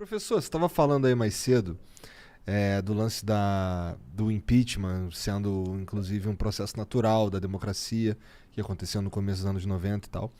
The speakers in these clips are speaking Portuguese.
Professor, você estava falando aí mais cedo do lance do impeachment sendo, inclusive, um processo natural da democracia que aconteceu no começo dos anos 90 e tal.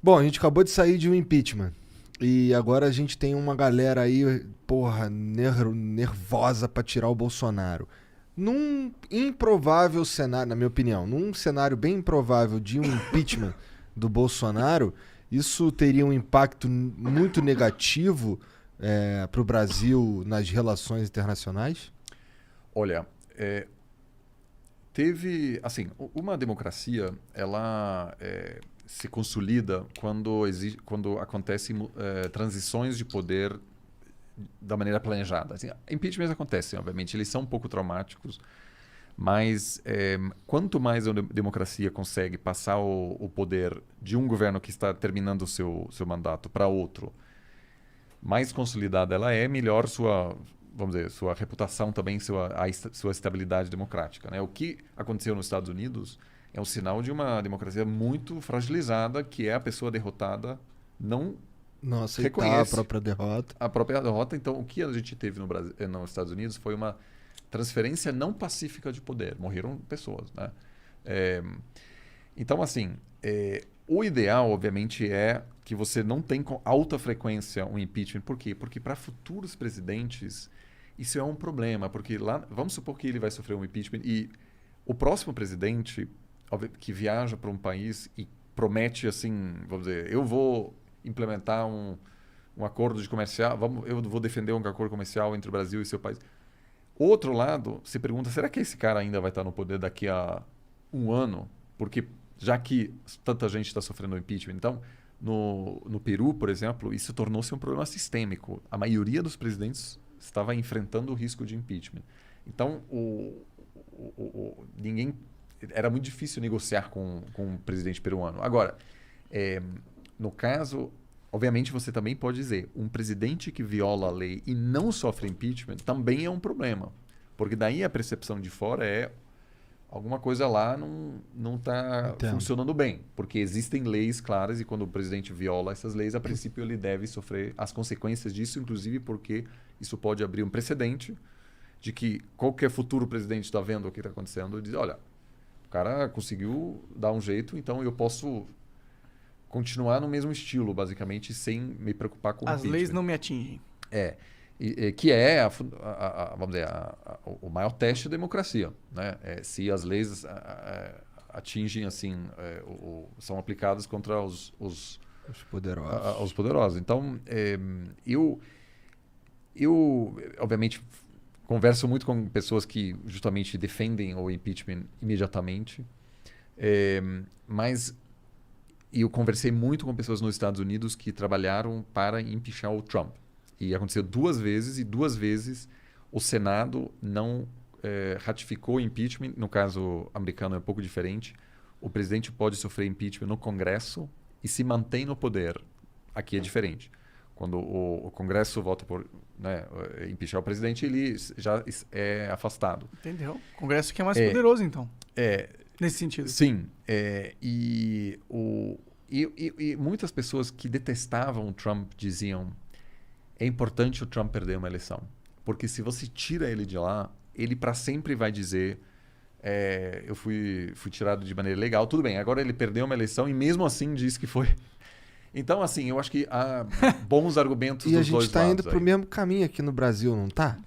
Bom, a gente acabou de sair de um impeachment e agora a gente tem uma galera aí, porra, nervosa para tirar o Bolsonaro. Num improvável cenário, na minha opinião, num cenário bem improvável de um impeachment do Bolsonaro, isso teria um impacto muito negativo para o Brasil nas relações internacionais? Olha, teve, assim, uma democracia, ela se consolida quando acontecem transições de poder da maneira planejada. Assim, impeachments acontecem, obviamente, eles são um pouco traumáticos, mas quanto mais a democracia consegue passar o poder de um governo que está terminando o seu mandato para outro, mais consolidada ela é, melhor vamos dizer, sua reputação também, sua estabilidade democrática, né? O que aconteceu nos Estados Unidos é um sinal de uma democracia muito fragilizada, que é a pessoa derrotada não aceitar reconhece a própria derrota. a própria derrota. Então, o que a gente teve nos Estados Unidos foi uma transferência não pacífica de poder. Morreram pessoas, né? Então, assim, o ideal, obviamente, é que você não tenha com alta frequência um impeachment. Por quê? Porque para futuros presidentes isso é um problema, porque lá, vamos supor que ele vai sofrer um impeachment e o próximo presidente que viaja para um país e promete assim, vamos dizer, eu vou implementar um acordo de comercial, eu vou defender um acordo comercial entre o Brasil e seu país. Outro lado, se pergunta, será que esse cara ainda vai estar no poder daqui a um ano? Porque já que tanta gente está sofrendo impeachment, então no Peru, por exemplo, isso tornou-se um problema sistêmico. A maioria dos presidentes estava enfrentando o risco de impeachment. Então, ninguém era muito difícil negociar com o presidente peruano. Agora, no caso, obviamente você também pode dizer, um presidente que viola a lei e não sofre impeachment também é um problema. Porque daí a percepção de fora é alguma coisa lá não está funcionando bem. Porque existem leis claras e quando o presidente viola essas leis, a princípio ele deve sofrer as consequências disso, inclusive porque isso pode abrir um precedente de que qualquer futuro presidente está vendo o que está acontecendo e diz, olha, o cara conseguiu dar um jeito, então eu posso continuar no mesmo estilo, basicamente, sem me preocupar com o As impeachment. leis não me atingem. Que é, vamos dizer, o maior teste da democracia, né? Se as leis atingem, assim, são aplicadas contra os poderosos. Os poderosos. Então, eu, obviamente, converso muito com pessoas que justamente defendem o impeachment imediatamente, mas eu conversei muito com pessoas nos Estados Unidos que trabalharam para impeachar o Trump. E aconteceu 2 vezes, e 2 vezes o Senado não ratificou o impeachment. No caso americano é um pouco diferente. O presidente pode sofrer impeachment no Congresso e se mantém no poder. Aqui é diferente. Quando o Congresso vota por impeachar o presidente, ele já é afastado. Entendeu? O Congresso que é mais poderoso, então. Nesse sentido. Sim. E muitas pessoas que detestavam o Trump diziam é importante o Trump perder uma eleição. Porque se você tira ele de lá, ele para sempre vai dizer eu fui tirado de maneira legal. Tudo bem, agora ele perdeu uma eleição e mesmo assim diz que foi. Então, assim, eu acho que há bons argumentos dos dois lados. E a gente está indo para o mesmo caminho aqui no Brasil, não tá?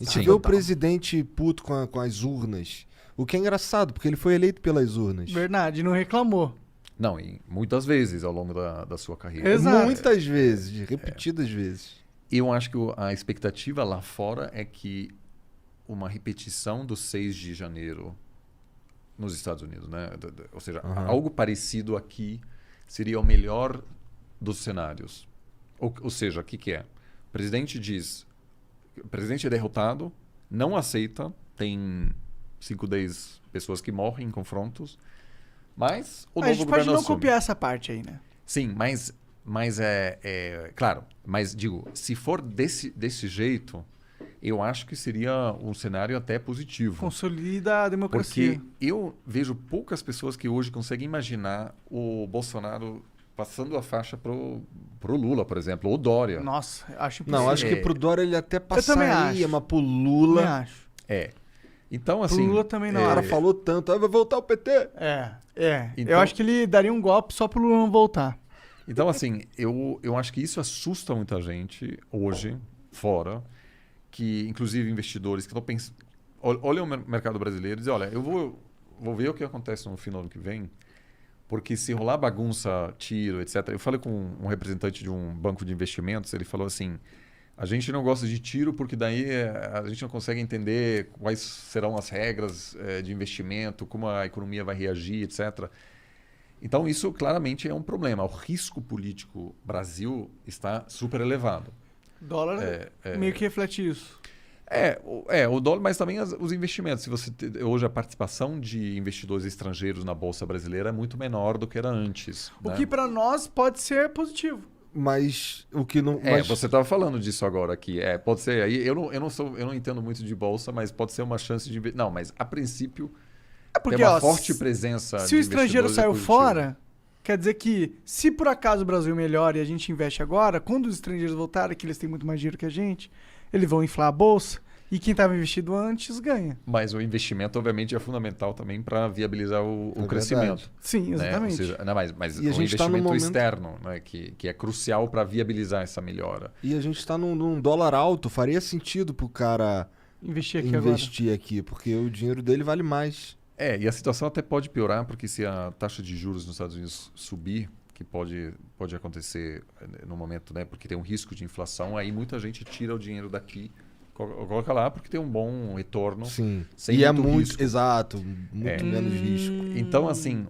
A gente vê o presidente puto com as urnas. O que é engraçado, porque ele foi eleito pelas urnas. Verdade, não reclamou. Não, e muitas vezes ao longo da sua carreira. Exato. Muitas vezes, repetidas vezes. Eu acho que a expectativa lá fora é que uma repetição do 6 de janeiro nos Estados Unidos, né? Ou seja, algo parecido aqui seria o melhor dos cenários. Ou seja, o que é? O presidente diz, o presidente é derrotado, não aceita, tem 5, 10 pessoas que morrem em confrontos, mas o novo governo assume. A gente pode não copiar essa parte aí, né? Sim, mas claro, mas digo, se for desse jeito, eu acho que seria um cenário até positivo. Consolida a democracia. Porque eu vejo poucas pessoas que hoje conseguem imaginar o Bolsonaro passando a faixa pro Lula, por exemplo, ou Dória. Nossa, acho impossível. Não, acho que pro Dória ele até Eu também passaria, acho. mas pro Lula... Também acho. Então, Pro assim... Lula também não. O cara falou tanto, vai voltar o PT. Então, eu Então- acho que ele daria um golpe só pro Lula não voltar. Então, assim, eu acho que isso assusta muita gente hoje, fora, que inclusive investidores que estão pensando... Olham o mercado brasileiro e dizem, olha, eu vou ver o que acontece no final do ano que vem, porque se rolar bagunça, tiro, etc. Eu falei com um representante de um banco de investimentos, ele falou assim, a gente não gosta de tiro porque daí a gente não consegue entender quais serão as regras de investimento, como a economia vai reagir, etc. Então, isso claramente é um problema. O risco político Brasil está super elevado. Dólar meio que reflete isso. O dólar, mas também os investimentos. Se você hoje a participação de investidores estrangeiros na Bolsa Brasileira é muito menor do que era antes. O né? que para nós pode ser positivo. Mas o que não... Você estava falando disso agora aqui. Pode ser. Aí eu não entendo muito de bolsa, mas pode ser uma chance de... Não, mas a princípio Porque, tem uma forte presença se o estrangeiro investidores saiu positivo. fora, quer dizer que se por acaso o Brasil melhora e a gente investe agora, quando os estrangeiros voltarem, que eles têm muito mais dinheiro que a gente, eles vão inflar a bolsa e quem estava investido antes ganha. Mas o investimento, obviamente, é fundamental também para viabilizar o crescimento. Sim, né? exatamente. Ou seja, não, mas E a o gente tá num investimento momento- externo, né? que é crucial para viabilizar essa melhora. E a gente está num dólar alto, faria sentido pro cara Investir aqui investir aqui, porque o dinheiro dele vale mais. E a situação até pode piorar, porque se a taxa de juros nos Estados Unidos subir, que pode acontecer no momento, né? Porque tem um risco de inflação, aí muita gente tira o dinheiro daqui, coloca lá, porque tem um bom retorno. Sim. Sem E é muito muito, risco. exato, muito menos risco. Então, assim,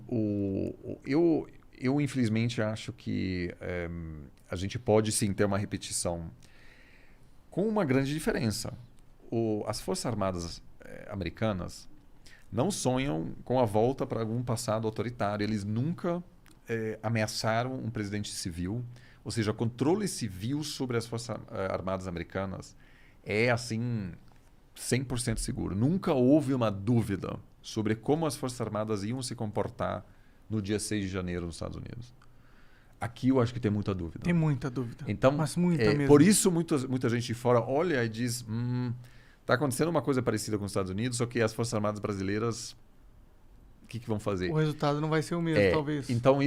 eu infelizmente acho que a gente pode sim ter uma repetição com uma grande diferença. As Forças Armadas americanas não sonham com a volta para algum passado autoritário. Eles nunca ameaçaram um presidente civil. Ou seja, controle civil sobre as Forças Armadas americanas é, assim, 100% seguro. Nunca houve uma dúvida sobre como as Forças Armadas iam se comportar no dia 6 de janeiro nos Estados Unidos. Aqui eu acho que tem muita dúvida. Tem muita dúvida. Então, mas muita mesmo. por isso muita gente de fora olha e diz, está acontecendo uma coisa parecida com os Estados Unidos, só que as Forças Armadas brasileiras, o que vão fazer? O resultado não vai ser o mesmo, talvez. Então,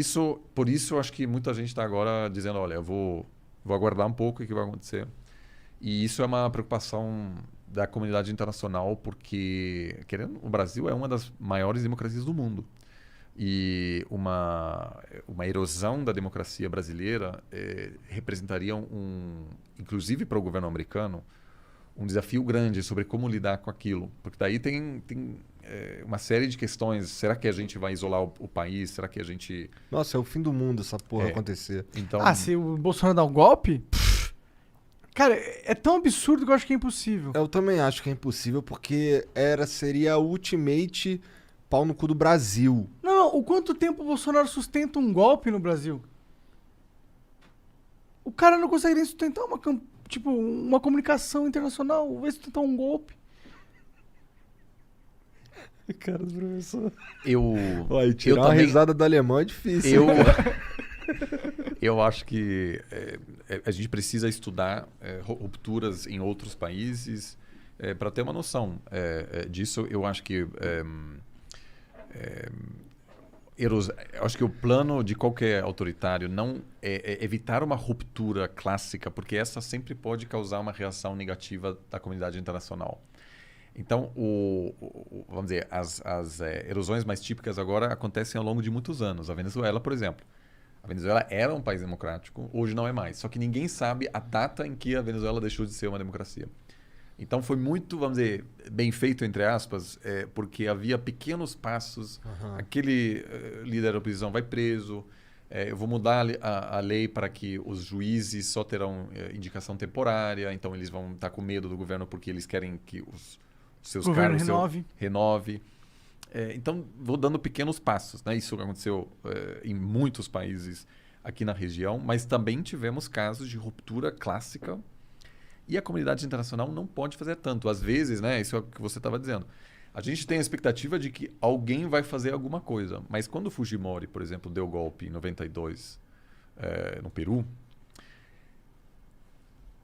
por isso eu acho que muita gente está agora dizendo, olha, eu vou aguardar um pouco o que vai acontecer. E isso é uma preocupação da comunidade internacional, porque o Brasil é uma das maiores democracias do mundo. E uma erosão da democracia brasileira representaria inclusive para o governo americano, um desafio grande sobre como lidar com aquilo. Porque daí tem uma série de questões. Será que a gente vai isolar o país? Será que a gente... Nossa, é o fim do mundo essa porra acontecer. Então, se o Bolsonaro dá um golpe... Cara, é tão absurdo que eu acho que é impossível. Eu também acho que é impossível, porque seria a ultimate pau no cu do Brasil. Não, o quanto tempo o Bolsonaro sustenta um golpe no Brasil? O cara não consegue nem sustentar uma comunicação internacional, vai sustentar um golpe. Cara do professor. eu Tirar uma também- risada do alemão é difícil. Eu acho que a gente precisa estudar rupturas em outros países para ter uma noção disso. Eu acho que eu acho que o plano de qualquer autoritário não é evitar uma ruptura clássica, porque essa sempre pode causar uma reação negativa da comunidade internacional. Então, vamos dizer, as erosões mais típicas agora acontecem ao longo de muitos anos. A Venezuela, por exemplo. A Venezuela era um país democrático, hoje não é mais. Só que ninguém sabe a data em que a Venezuela deixou de ser uma democracia. Então foi muito, vamos dizer, bem feito, entre aspas, porque havia pequenos passos. Aquele líder da oposição vai preso. Eu vou mudar a lei para que os juízes só terão indicação temporária. Então eles vão estar com medo do governo porque eles querem que os seus Governo cargos renove. Então, vou dando pequenos passos. Né? Isso aconteceu em muitos países aqui na região, mas também tivemos casos de ruptura clássica e a comunidade internacional não pode fazer tanto. Às vezes, né, isso é o que você estava dizendo, a gente tem a expectativa de que alguém vai fazer alguma coisa, mas quando o Fujimori, por exemplo, deu golpe em 92, no Peru,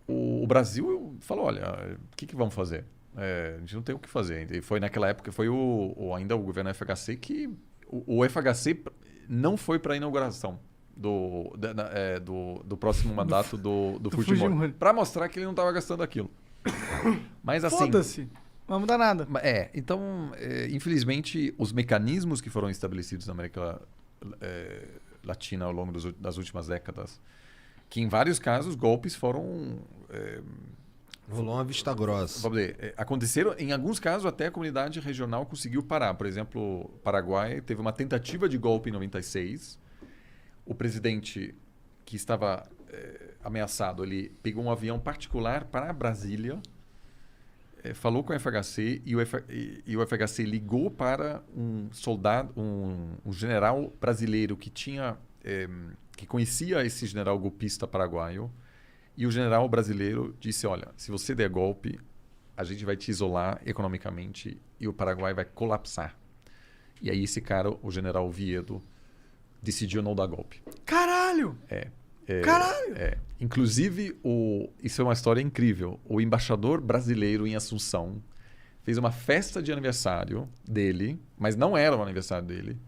o Brasil falou, olha, o que vamos fazer? A gente não tem o que fazer. E foi naquela época, foi ainda o governo FHC que... O FHC não foi para a inauguração do próximo mandato do Fujimori. Para mostrar que ele não estava gastando aquilo. Mas assim... Foda-se. Não vai mudar nada. Então, infelizmente, os mecanismos que foram estabelecidos na América Latina ao longo das últimas décadas, que em vários casos golpes foram... Rolou uma vista grossa. Vamos dizer, aconteceram, em alguns casos até a comunidade regional conseguiu parar. Por exemplo, o Paraguai teve uma tentativa de golpe em 96. O presidente que estava ameaçado, ele pegou um avião particular para Brasília, falou com o FHC e o FHC ligou para um soldado, um general brasileiro que conhecia esse general golpista paraguaio. E o general brasileiro disse, olha, se você der golpe, a gente vai te isolar economicamente e o Paraguai vai colapsar. E aí esse cara, o general Oviedo, decidiu não dar golpe. Caralho! Caralho! Inclusive, isso é uma história incrível. O embaixador brasileiro em Assunção fez uma festa de aniversário dele, mas não era o aniversário dele,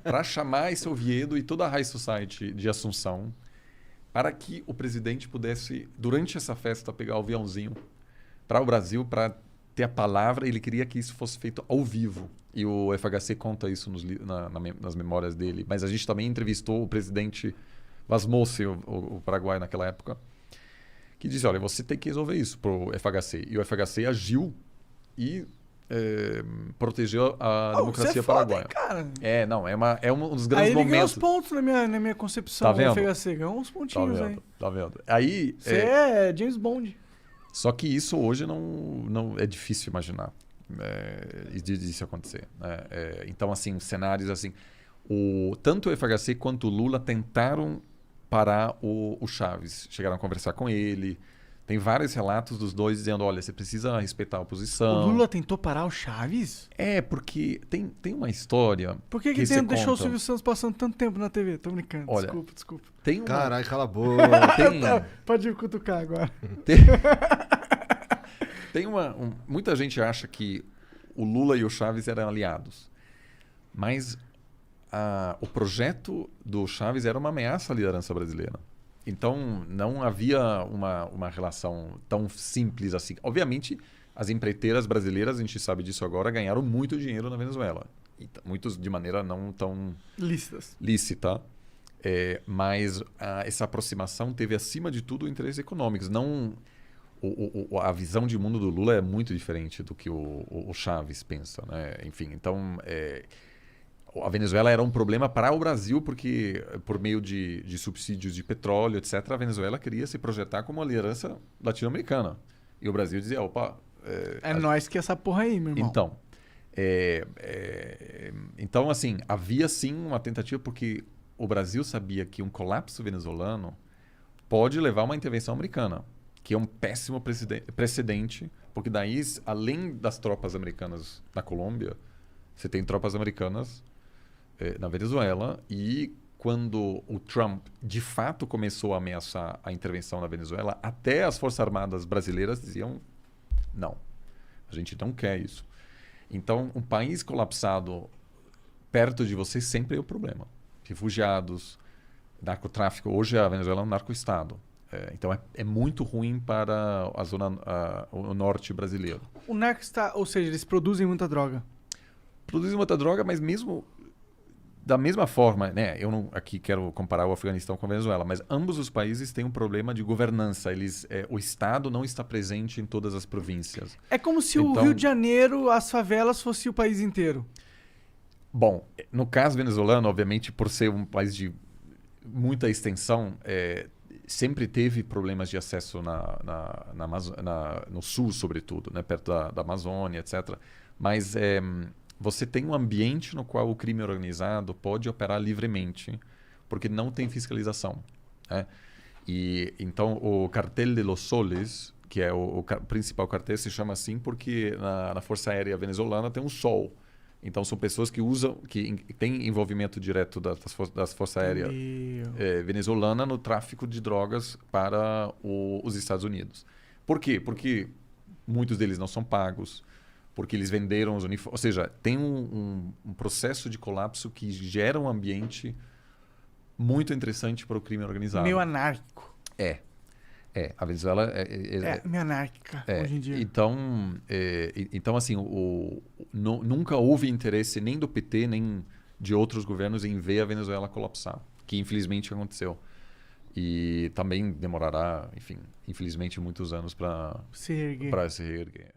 para chamar esse Oviedo e toda a High Society de Assunção para que o presidente pudesse, durante essa festa, pegar o aviãozinho para o Brasil para ter a palavra. Ele queria que isso fosse feito ao vivo. E o FHC conta isso nas memórias dele. Mas a gente também entrevistou o presidente Vasmossi, o Paraguai naquela época, que disse, olha, você tem que resolver isso para o FHC. E o FHC agiu e protegeu a democracia paraguaia. Cara. É um dos grandes aí ele momentos. ganhou uns pontos na minha concepção do FHC. Ganhou uns pontinhos aí. Tá vendo? Aí, você é James Bond. Só que isso hoje não é difícil imaginar isso acontecer. Então, assim, cenários assim... Tanto o FHC quanto o Lula tentaram parar o Chaves. Chegaram a conversar com ele. Tem vários relatos dos dois dizendo, olha, você precisa respeitar a oposição. O Lula tentou parar o Chaves? Porque tem uma história... Por que deixou o Silvio Santos passando tanto tempo na TV? Tô brincando, olha, desculpa. Caralho, cala a boca. Pode cutucar agora. Muita gente acha que o Lula e o Chaves eram aliados. Mas o projeto do Chaves era uma ameaça à liderança brasileira. Então, não havia uma relação tão simples assim. Obviamente, as empreiteiras brasileiras, a gente sabe disso agora, ganharam muito dinheiro na Venezuela. Muitos de maneira não tão lícita. Mas essa aproximação teve, acima de tudo, interesses econômicos. Não, a visão de mundo do Lula é muito diferente do que o Chaves pensa, né? Enfim, então... A Venezuela era um problema para o Brasil porque, por meio de subsídios de petróleo, etc., a Venezuela queria se projetar como uma liderança latino-americana. E o Brasil dizia, opa... nós que essa porra aí, meu irmão. Então, assim, havia sim uma tentativa porque o Brasil sabia que um colapso venezuelano pode levar a uma intervenção americana, que é um péssimo precedente, porque daí, além das tropas americanas na Colômbia, você tem tropas americanas na Venezuela, e quando o Trump de fato começou a ameaçar a intervenção na Venezuela, até as Forças Armadas brasileiras diziam, não, a gente não quer isso. Então, um país colapsado perto de você sempre é o problema. Refugiados, narcotráfico, hoje a Venezuela é um narcoestado. Então é muito ruim para o norte brasileiro. O narco está, ou seja, eles produzem muita droga. Produzem muita droga, mas mesmo da mesma forma, né? Eu não aqui quero comparar o Afeganistão com a Venezuela, mas ambos os países têm um problema de governança. O Estado não está presente em todas as províncias. É como se o Rio de Janeiro, as favelas, fosse o país inteiro. Bom, no caso venezuelano, obviamente, por ser um país de muita extensão, sempre teve problemas de acesso no sul, sobretudo, né? Perto da Amazônia, etc. Mas você tem um ambiente no qual o crime organizado pode operar livremente, porque não tem fiscalização. Né? E então o Cartel de los Soles, que é o principal cartel, se chama assim porque na Força Aérea Venezuelana tem um sol. Então são pessoas que usam, que têm envolvimento direto das Forças Aéreas venezuelana no tráfico de drogas para os Estados Unidos. Por quê? Porque muitos deles não são pagos, porque eles venderam os uniformes. Ou seja, tem um processo de colapso que gera um ambiente muito interessante para o crime organizado. Meio anárquico. A Venezuela Meio anárquica hoje em dia. Então assim, nunca houve interesse nem do PT, nem de outros governos em ver a Venezuela colapsar, que infelizmente aconteceu. E também demorará, enfim, infelizmente muitos anos para Se erguer. se reerguer.